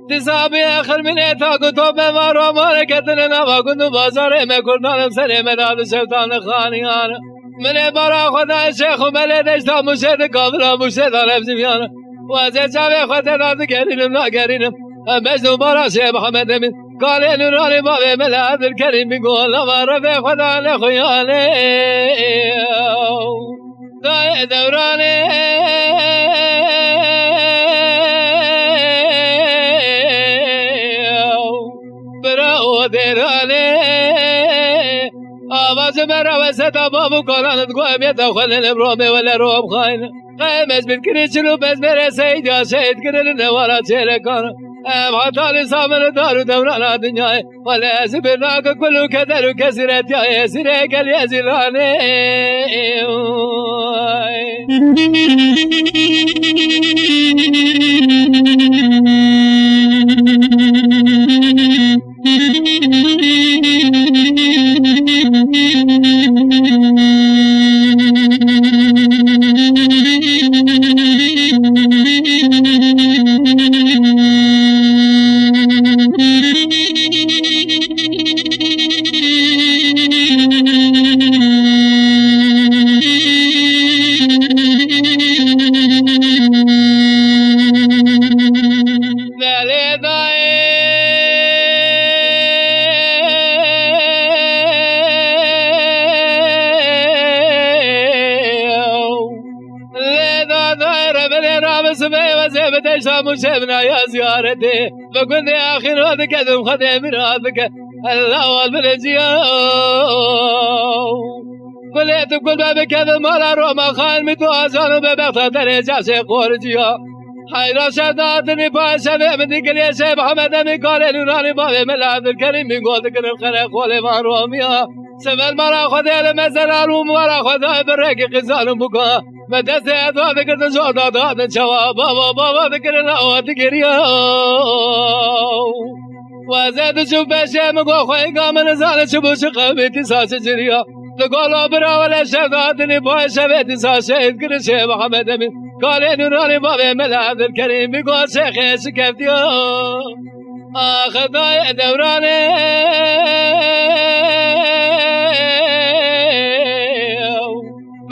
تسابي آخر من إتاق وطوب مارو ماركتنا وقند بازار مكردان سري مداد شيطان خانيان من برا خدا الشيخ وملي دشتا مشهد قابلا مشهد على بزميان وزي شابي خدا داد قرينم لا قرينم مجنو برا شيخ محمد من قال نوراني بابي ملاذ الكريم بيقول لما رفي خدا لخياني داي دوراني براو ديراني آواز مرا وسط بابو کانت گویم یه داخل برومه ولی روم خاین قیمش بکری چلو بز میره سید یا شهید کرن نوارا چهره کانه ام حتالی سامن دارو دوران دنیای ولی از برناک کلو کدر و کسیرت یا سیره کلی از ایرانه مشابنا يا زيارتي فكنت آخر هذا كذب خدم رابك الله والبلجيا كليت كل باب كذب مالا روما خان متوازن ببغتا درجة سيقور جيا حيرا شداتني باشا من ذكر يا شيخ محمد من قال نوراني بابي ملاذ الكريم من قول ذكر الخلق ولي روميا سمل مرا خذي المزرار ومرا خذي بالرق قزان بكا مدست هذا ذكر نجود هذا جواب بابا ذكر الله ذكر يا وزاد شوف بشام قوي قام نزال شبوش قبيتي ساس جريا تقول برا ولا شفاتني باي شفيت ساس ذكر شيخ محمد من قال نوراني بابي ملاذ الكريم بيقول شيخ شكفتي اخذ دوراني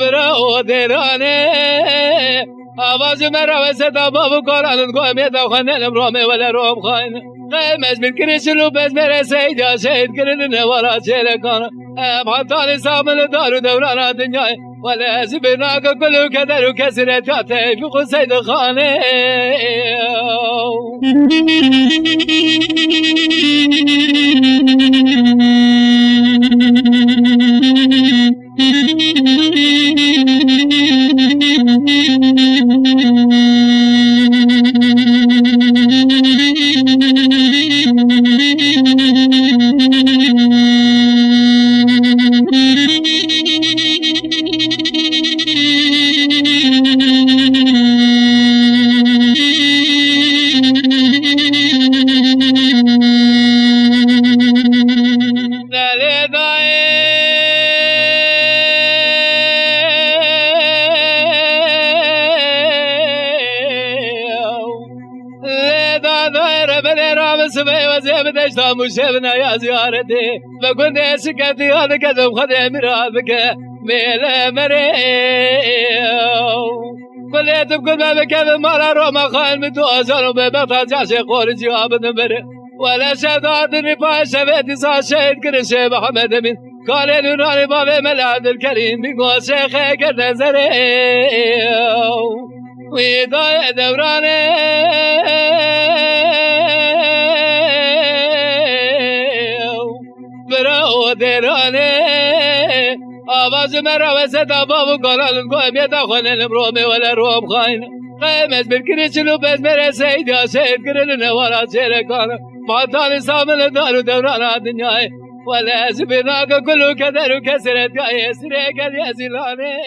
براو دیرانه آواز مرا وسط بابو کارانت گویم یه داخل برومه ولی روم خاین قیمش بکری شلو بز میره سید یا شهید کرن نوارا چهره کانه ام حتالی سامن دارو دوران دنیای ولی از برناک کلو کدر و کسیرت یا تیفی خود سید خانه مشابنا يا زيارتي فكنت سكتي هذا كذب خدم رابك ميلا مريو كليت بكل ما بكذب مرة روما خاين متوازن وببطا جاشي قول جواب نمر ولا شدادني باي شفيتي صار شهيد كل شيء محمد من کار نورانی باب ملاد الکریم بگو شیخ کرد زره ویدای دورانه برا دیرانه آواز مرا و صدا بابو گلال گویم یه دخونه رومه ولا روم خاین قیمت بکری چلو بز میره سید یا سید کرن نوارا چیره کانا ماتان سامن دارو دوران دنیای ولا زبناک کلو کدر و کسرت گای سره کل یزیلانه